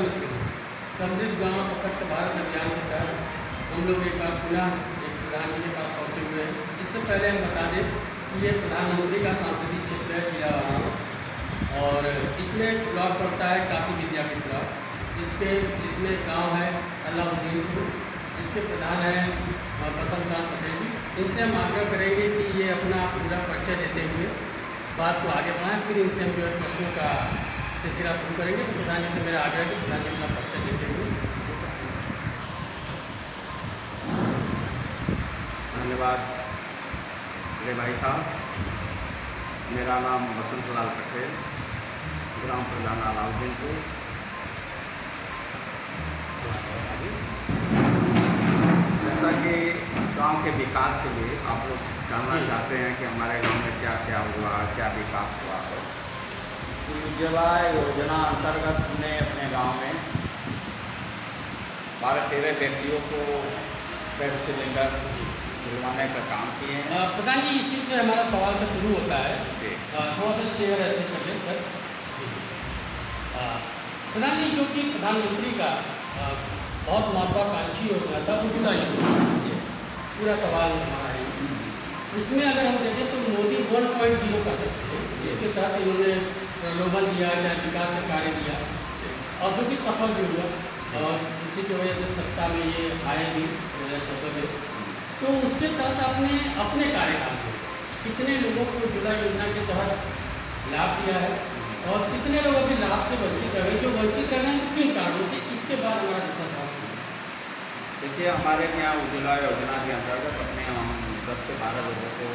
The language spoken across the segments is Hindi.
मित्रों, समृद्ध गांव सशक्त भारत अभियान के तहत हम लोग एक बार पुनः एक प्रधान जी के पास पहुँचे हुए हैं। इससे पहले हम बता दें कि ये प्रधानमंत्री का सांसदीय क्षेत्र है जिला वाराणसी, और इसमें एक ब्लॉक पड़ता है काशी विद्यापीठ ब्लॉक, जिसमें गांव है अलाउद्दीनपुर, जिसके प्रधान हैं बसंत लाल पटेल जी। इनसे हम आग्रह करेंगे कि ये अपना पूरा परिचय देते हुए बात को आगे बढ़ाएं, फिर इनसे हम जो है प्रश्नों का सिलसिला शुरू करेंगे। तो प्रधान जी से मेरा आग्रह है कि प्रधान जी अपना परिचय देते हुए। धन्यवाद मेरे भाई साहब। मेरा नाम बसंत लाल पटेल, ग्राम प्रधान अलाउद्दीनपुर। जैसा कि गांव के विकास के लिए आप लोग जानना चाहते हैं कि हमारे गांव में क्या क्या हुआ, क्या विकास हुआ है। उज्ज्वला योजना अंतर्गत हमने अपने गांव में 12-13 व्यक्तियों को गैस सिलेंडर दिलवाने का काम किए हैं। प्रधान जी, इसी से हमारा सवाल का शुरू होता है। थोड़ा सा चेयर ऐसे कर लें सर। प्रधान जी, जो कि प्रधानमंत्री का बहुत महत्वाकांक्षी योजना था उज्ज्वला योजना, पूरा सवाल हमारा है। उसमें अगर हम देखें तो मोदी 1.0 कर सकते हैं, जिसके तहत इन्होंने प्रलोभन दिया, चाहे विकास का कार्य दिया, और जो कि सफल भी हुआ, और उसी की वजह से सत्ता में ये आए भी 2014 में। तो उसके तहत आपने अपने कार्यकाल में कितने लोगों को उज्ज्वला योजना के तहत लाभ दिया है, और कितने लोग अभी लाभ से वंचित रह गए? जो वंचित रह गए तो किन कारणों से? इसके बाद हमारा दूसरा सवाल। देखिए, हमारे यहाँ उज्ज्वला योजना के अंतर्गत अपने हम 10 से 12 लोगों को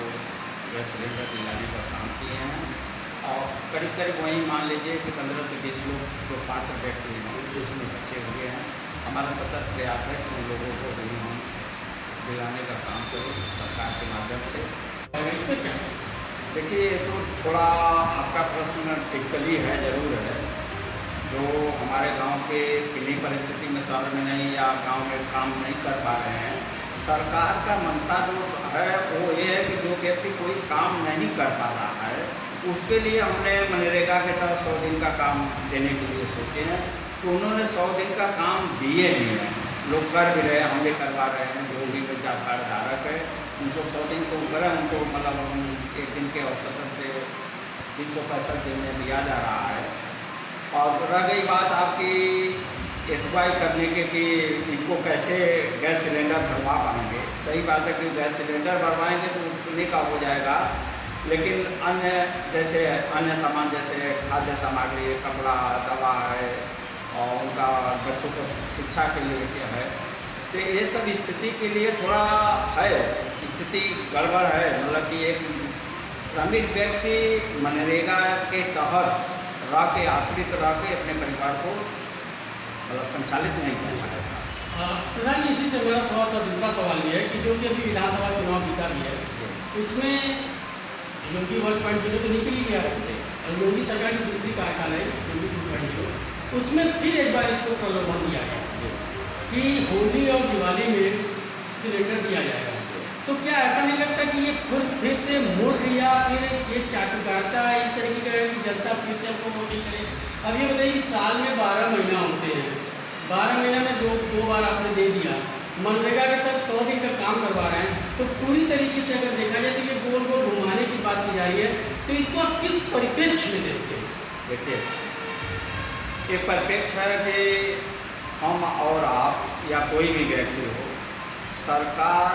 गैस सिलेंडर दिलाने का काम किए हैं, और करीब करीब वहीं मान लीजिए कि 15 से 20 लोग जो पात्र व्यक्ति हैं उसमें बचे हुए हैं। हमारा सतत प्रयास है कि उन लोगों को भी हम दिलाने का काम करें सरकार के माध्यम से। और इसमें क्या? देखिए, ये तो थोड़ा आपका प्रश्न टिपिकली है, ज़रूर है। जो हमारे गांव के किन्हीं परिस्थिति में शहर में नहीं या गांव में काम नहीं कर पा रहे हैं, सरकार का मंशा जो है वो ये है कि जो व्यक्ति कोई काम नहीं कर पा रहा है उसके लिए हमने मनरेगा के तहत 100 दिन का काम देने के लिए सोचे हैं। तो उन्होंने 100 दिन का काम दिए भी हैं, लोग कर भी रहे हैं, हम भी करवा रहे हैं। जो भी बच्चा कार्ड धारक है उनको 100 दिन के ऊपर है, उनको मतलब हम 1 दिन के औसतन से 365 दिन में दिया जा रहा है। और रह गई बात आपकी एथवाई करने के कि इनको कैसे गैस सिलेंडर भरवा पाएंगे, सही बात है कि गैस सिलेंडर भरवाएंगे तो उतने का हो जाएगा, लेकिन अन्य सामान जैसे खाद्य सामग्री, कपड़ा, दवा है, और उनका बच्चों को शिक्षा के लिए क्या है, तो ये सब स्थिति के लिए थोड़ा है, स्थिति गड़बड़ है। मतलब कि एक श्रमिक व्यक्ति मनरेगा के तहत रह के, आश्रित रह के अपने परिवार को मतलब संचालित नहीं कर पाएगा। प्रधान जी, इसी से मेरा थोड़ा सा दूसरा सवाल ये है कि जो कि अभी विधानसभा चुनाव बीता भी है, उसमें योगी 1.0 तो निकल ही गया है, और योगी सरकार की दूसरी कार्यकाल है योगी 2.0, उसमें फिर एक बार इसको प्रलोभन दिया गया कि होली और दिवाली में सिलेंडर दिया जाएगा। तो क्या ऐसा नहीं लगता कि ये फिर से मूर्ख या फिर ये चाटुकारिता इस तरीके का है कि जनता फिर से हमको वोटिंग करे? अब ये बताइए, साल में 12 महीना होते हैं, 12 महीने में दो बार आपने दे दिया, मनरेगा के तहत 100 दिन का काम करवा रहे हैं, तो पूरी तरीके से अगर देखा जाए तो ये गोल गोल घुमाने की बात की जा रही है। तो इसको आप किस परिप्रेक्ष्य में देखते हैं? देखिए, ये परिप्रेक्ष्य है कि हम और आप या कोई भी व्यक्ति हो, सरकार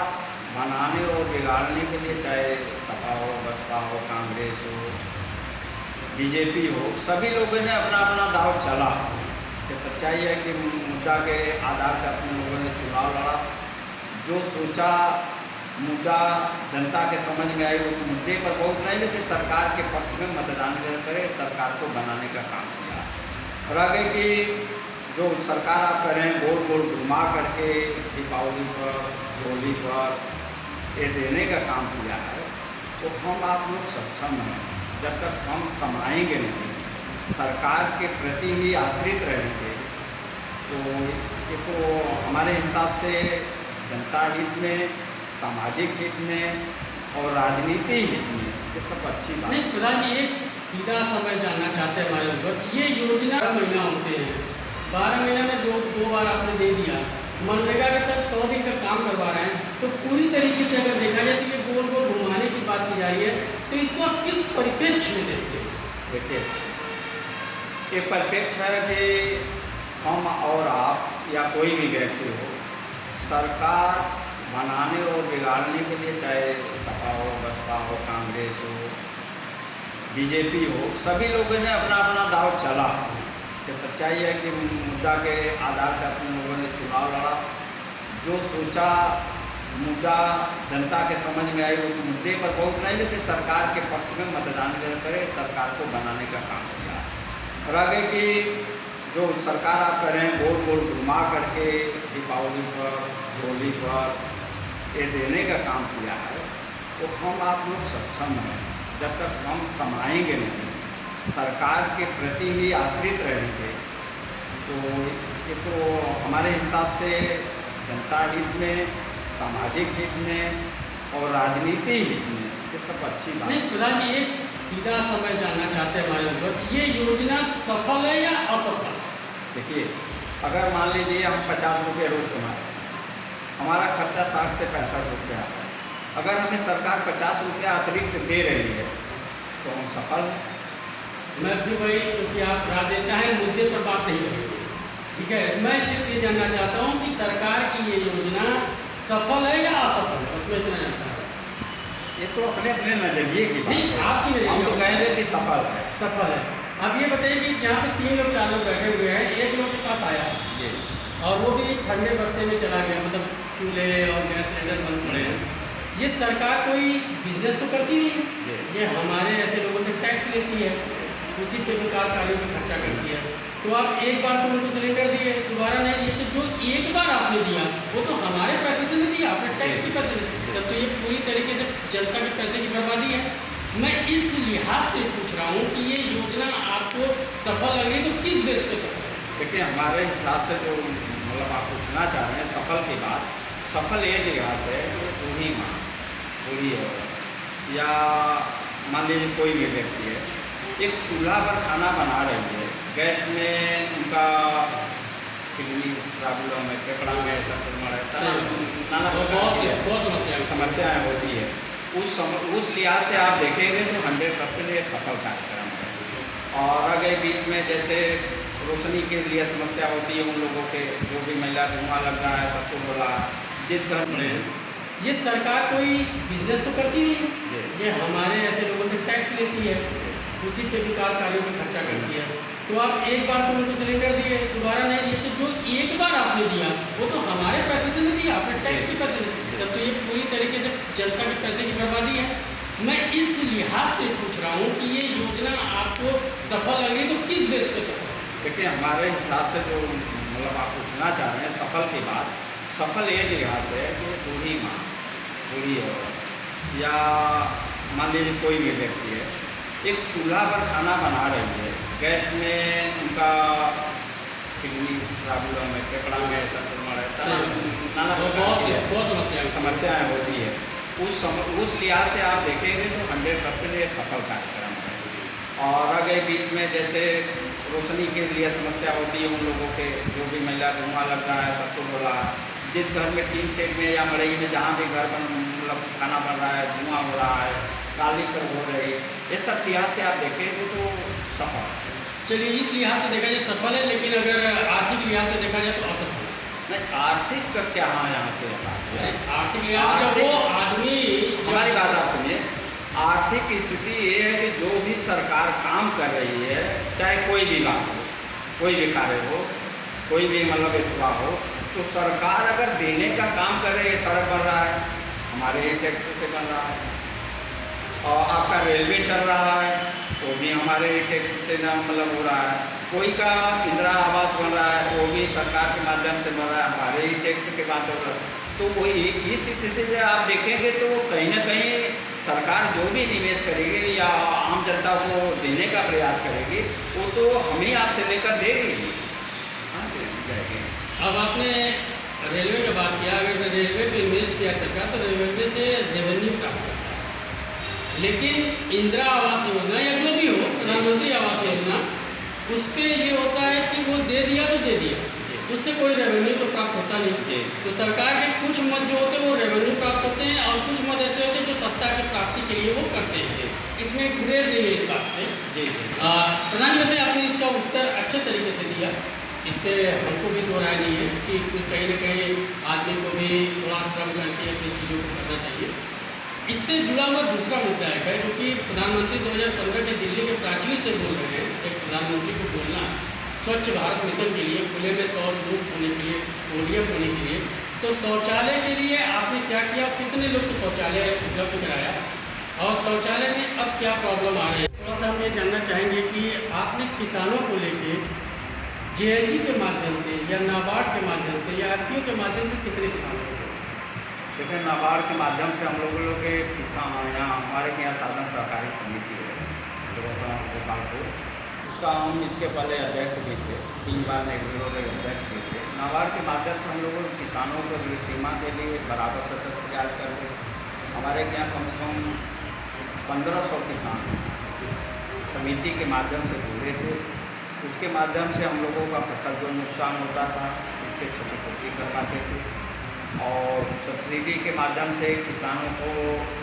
बनाने और बिगाड़ने के लिए, चाहे सपा हो, बसपा हो, कांग्रेस हो, बीजेपी हो, सभी लोगों ने अपना अपना दाव चला। कि सच्चाई है कि मुद्दा के आधार से अपने लोगों ने चुनाव लड़ा, जो सोचा मुद्दा जनता के समझ में आई उस मुद्दे पर बहुत नहीं, लेकिन सरकार के पक्ष में मतदान करे, सरकार को बनाने का काम किया। रह गई कि जो सरकार आप कर रहे हैं गोल गोल घुमा करके दीपावली पर, होली पर ये देने का काम किया है, तो हम आप लोग सक्षम हैं। जब तक हम कमाएंगे नहीं, सरकार के प्रति ही आश्रित रहेंगे, तो ये तो हमारे हिसाब से जनता हित में, सामाजिक हित में और राजनीति हित में ये सब अच्छी बात नहीं। प्रधान जी, एक सीधा सा मैं जानना चाहते हैं हमारे बस, ये योजना महीना होते हैं, 12 महीने में दो बार आपने दे दिया, मनरेगा के तहत 100 दिन का काम करवा रहे हैं, तो पूरी तरीके से अगर देखा जाए तो ये गोल गोल घुमाने की बात की जा रही है, तो इसको आप किस परिप्रेक्ष्य में देखते हैं? देखिए, ये परिप्रेक्ष्य है कि हम और आप या कोई भी व्यक्ति हो, सरकार बनाने और बिगाड़ने के लिए, चाहे सपा हो, बसपा हो, कांग्रेस हो, बीजेपी हो, सभी लोगों ने अपना अपना दाव चला। कि सच्चाई है कि मुद्दा के आधार से अपने लोगों ने चुनाव लड़ा, जो सोचा मुद्दा जनता के समझ में आई उस मुद्दे पर बहुत नहीं, लेकिन सरकार के पक्ष में मतदान करे, सरकार को बनाने का काम किया। रह गई कि जो सरकार आप कर रहे हैं गोल गोल घुमा करके दीपावली पर, होली पर ये देने का काम किया है, तो हम आप लोग सक्षम हैं। जब तक हम कमाएंगे नहीं, सरकार के प्रति ही आश्रित रहेंगे, तो ये तो हमारे हिसाब से जनता हित में, सामाजिक हित में और राजनीति हित में ये सब अच्छी बात नहीं। प्रधान जी, एक सीधा सा मैं जानना चाहते हैं हमारे बस, ये योजना सफल है या असफल? देखिए, अगर मान लीजिए हम 50 रुपये रोज़ कमाए, हमारा खर्चा 60 से 65 रुपये आता है, अगर हमें सरकार 50 रुपया अतिरिक्त दे रही है तो हम सफल हैं। मैं भी वही, क्योंकि आप राजनेता हैं, मुद्दे पर बात नहीं करेंगे, ठीक है। मैं सिर्फ ये जानना चाहता हूँ कि सरकार की ये योजना सफल है या असफल है, बस मैं इतना जानता हूँ। ये तो अपने अपने नज़रिए की बात नहीं, है, आपकी नज़रिए हम तो कहेंगे कि सफल है। सफल है। अब ये बताइए कि जहाँ पे 3 लोग 4 लोग बैठे हुए हैं, एक लोग के पास आया ये और वो भी ठंडे बस्ते में चला गया, मतलब चूल्हे और गैस सिलेंडर बंद पड़े हैं, ये सरकार कोई बिजनेस तो करती नहीं, ये हमारे ऐसे लोगों से टैक्स लेती है, उसी पे विकास कार्यों पर खर्चा करती है। तो आप एक बार तो उनको सिलेंडर दिए, दोबारा नहीं दिए, तो जो एक बार आपने दिया वो तो हमारे पैसे से नहीं दिया, आपने टैक्स के पैसे से, तब तो ये पूरी तरीके से जनता के पैसे की बर्बादी है। मैं इस लिहाज से पूछ रहा हूँ कि ये योजना आपको सफल लग रही है, तो किस बेस पे सफल है? देखिए, हमारे हिसाब से जो मतलब आप पूछना चाह रहे हैं सफल की बात, सफल ये लिहाज है कि बूढ़ी माँ, बूढ़ी औरत या मान लीजिए कोई भी व्यक्ति है, एक चूल्हा पर खाना बना रही है, गैस में उनका किडनी प्रॉब्लम है, फेफड़ा में ऐसा रहता है, नाना बहुत समस्याएँ होती है। उस लिहाज से आप देखेंगे तो 100% ये सफल कार्यक्रम है। और अगर बीच में जैसे रोशनी के लिए समस्या होती है उन लोगों के, जो भी महिला धुआं लग रहा है, सबको बोला जिस घर में, ये सरकार कोई बिजनेस तो करती नहीं, ये हमारे ऐसे लोगों से टैक्स लेती है, उसी पे विकास कार्यों में खर्चा करती है। तो आप एक बार तो उनको सिलेंडर दिए, दोबारा नहीं दिए, तो जो एक बार आपने दिया वो तो हमारे पैसे से नहीं दिया, आपने टैक्स के पैसे से, तब तो ये पूरी तरीके से जनता के पैसे की बर्बादी है। मैं इस लिहाज से पूछ रहा हूँ कि ये योजना आपको सफल लग रही है, तो किस बेस पे सफल? देखिए, हमारे हिसाब से जो मतलब आप पूछना चाह रहे हैं सफल की बात, सफल ये लिहाज है कि बूढ़ी माँ, बूढ़ी औरत या मान लीजिए कोई भी व्यक्ति है, एक चूल्हा पर खाना बना रही है, गैस में उनका किडनी प्रॉब्लम है, फेफड़ा में ऐसा रहता है, नाना समस्याएँ होती है। उस लिहाज से आप देखेंगे तो 100% ये सफल कार्यक्रम है। और अगर बीच में जैसे रोशनी के लिए समस्या होती है उन लोगों के, जो भी महिला धुआं लग रहा है, सबको बोला जिस घर में टीन शेड में या मड़ई में जहाँ भी घर पर मतलब खाना बन रहा है, धुआं हो रहा है, काली कर हो रही है, ये सब लिहाज से आप देखेंगे तो सफल। चलिए, इस लिहाज से देखा जाए सफल है, लेकिन अगर आर्थिक लिहाज से देखा जाए तो असफल है। नहीं, आर्थिक का क्या हाँ यहाँ से आर्थिक लिहाज से वो आदमी, हमारी बात आप सुनिए, आर्थिक स्थिति ये है कि जो भी सरकार काम कर रही है, चाहे कोई भी काम हो, कोई भी कार्य हो, कोई भी मतलब इतना हो, तो सरकार अगर देने का काम कर रही है, सड़क बन रहा है हमारे ही टैक्स से बन रहा है, और आपका रेलवे चल रहा है वो भी हमारे टैक्स से ना मतलब हो रहा है, कोई का इंदिरा आवास बन रहा है वो भी सरकार के माध्यम से बन रहा है, हमारे ही टैक्स के माध्यम से। तो वही इस स्थिति से आप देखेंगे तो कहीं ना कहीं सरकार जो भी निवेश करेगी या आम जनता को देने का प्रयास करेगी वो तो हम ही आपसे लेकर देगी। हाँ, जाएगी। अब आपने रेलवे की बात किया, अगर रेलवे पे इन्वेस्ट किया सरकार तो रेलवे से रेवेन्यू प्राप्त करता है, लेकिन इंदिरा आवास योजना या जो भी हो, प्रधानमंत्री आवास योजना, उस पर ये होता है कि वो दे दिया तो दे दिया, उससे कोई रेवेन्यू तो प्राप्त होता नहीं। तो सरकार के कुछ मत जो होते हैं वो रेवेन्यू प्राप्त होते हैं और कुछ मत ऐसे होते हैं जो सत्ता की प्राप्ति के लिए वो करते हैं। इसमें गुरेज नहीं है इस बात से। प्रधान जी वैसे आपने इसका उत्तर अच्छे तरीके से दिया, इस पर हमको भी दो राय नहीं है कि कुछ कहीं ना कहीं आदमी को भी थोड़ा श्रम करके अपनी चीज़ों को करना चाहिए। इससे जुड़ा हुआ दूसरा मुद्दा है जो कि प्रधानमंत्री 2015 के दिल्ली के प्राचीर से बोल रहे हैं। एक प्रधानमंत्री को बोलना स्वच्छ भारत मिशन के लिए, खुले में शौच मुक्त होने के लिए, ODF होने के लिए, तो शौचालय के लिए आपने क्या किया, कितने लोग को शौचालय उपलब्ध कराया और शौचालय में अब क्या प्रॉब्लम आ रही है? थोड़ा सा हम ये जानना चाहेंगे कि आपने किसानों को लेके JLG के माध्यम से या नाबार्ड के माध्यम से या RPO के माध्यम से कितने किसानों को? देखिए, नाबार्ड के माध्यम से हम लोगों के किसान यहाँ हमारे यहाँ साधन सहकारी समिति है गोपालपुर, उसका हम इसके पहले अध्यक्ष भी थे, 3 बार नेहरू के अध्यक्ष भी थे। नाबार्ड के माध्यम से हम लोगों किसानों को सीमा के लिए बराबर सतत प्रयास करते। हमारे यहाँ कम से कम 1500 किसान समिति के माध्यम से जुड़े थे। उसके माध्यम से हम लोगों का फसल जो नुकसान होता था उसके क्षतिपूर्ति कर पाते थे और सब्सिडी के माध्यम से किसानों को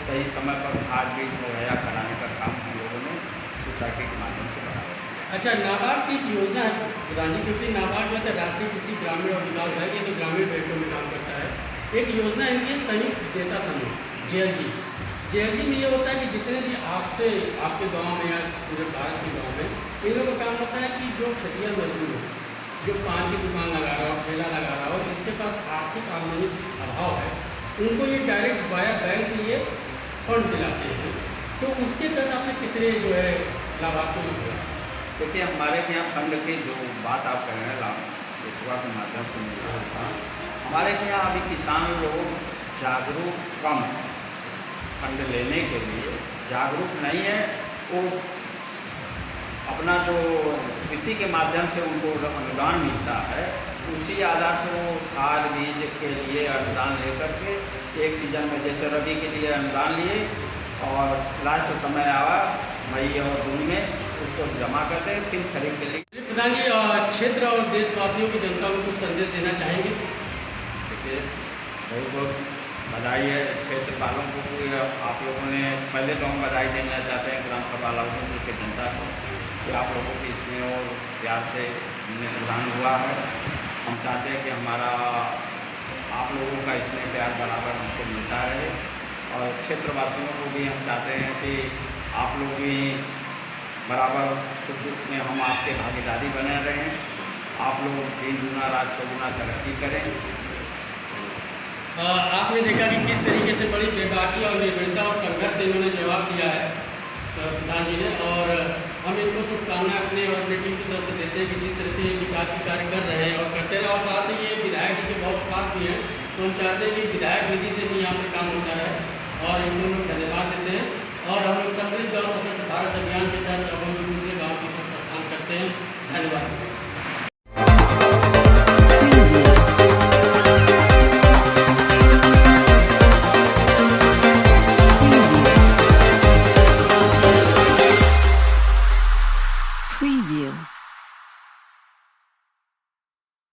सही समय पर खाद बीज मुहैया कराने का काम हम लोगों ने सोसाइटी के माध्यम से कराया। अच्छा, नाबार्ड की एक योजना है प्रधान जी, क्योंकि नाबार्ड मतलब राष्ट्रीय कृषि ग्रामीण और विकास विभाग, ये तो ग्रामीण बैंकों में काम करता है। एक योजना है संयुक्त देता समूह JLG। JLG में ये होता है कि जितने भी आपसे आपके गांव में या पूरे भारत के गांव में इन लोगों का काम होता है कि जो खेतिहर मजदूर हो, जो पान की दुकान लगा रहा हो, ठेला लगा रहा हो, जिसके पास आर्थिक आमदनी अभाव है, उनको ये डायरेक्ट वाया बैंक से ये फंड दिलाते हैं। तो उसके तहत आपने कितने जो है लाभार्थियों को दिया? देखिए, हमारे यहाँ फंड की जो बात आप कह रहे हैं लाभ के माध्यम से मिल रहा था, हमारे यहाँ अभी किसान लोग जागरूक कम फंड लेने के लिए जागरूक नहीं है। वो अपना जो कृषि के माध्यम से उनको अनुदान मिलता है उसी आधार से वो खाद बीज के लिए अनुदान लेकर के एक सीजन में जैसे रबी के लिए अनुदान लिए और लास्ट समय आवा मई और जून में उसको जमा करते हैं, फिर खरीद के लिए। प्रधान जी, क्षेत्र और देशवासियों की जनता को कुछ संदेश देना चाहेंगे? देखिए, बहुत बहुत बधाई है क्षेत्र वालों को कि आप लोगों ने, पहले तो हम बधाई देना चाहते हैं विधानसभा लालगंज की जनता को कि आप लोगों की स्नेह और प्यार से हमने प्रदान हुआ है। हम चाहते हैं कि हमारा आप लोगों का स्नेह प्यार बराबर हमको मिलता रहे और क्षेत्रवासियों को भी हम चाहते हैं कि आप लोग भी बराबर सुख दुख में हम आपके भागीदारी बने रहें, आप लोग दिन दुना रात चौगुना तरक्की करें। आपने देखा कि किस तरीके से बड़ी बेबाकी और निर्भरता और संघर्ष से इन्होंने जवाब दिया है प्रधान जी ने, और हम इनको शुभकामनाएं अपने और अपनी टीम की तरफ से देते हैं कि जिस तरह से ये विकास के कार्य कर रहे हैं और करते रहे, और साथ ही ये विधायक जी के बहुत पास भी हैं, तो हम चाहते हैं कि विधायक निधि से भी यहाँ पर काम होता रहे और इनको लोग धन्यवाद देते हैं। और हम लोग समृद्ध और सशक्त भारत अभियान के तहत अब हम दूसरे गाँव की तरफ प्रस्थान करते हैं। धन्यवाद।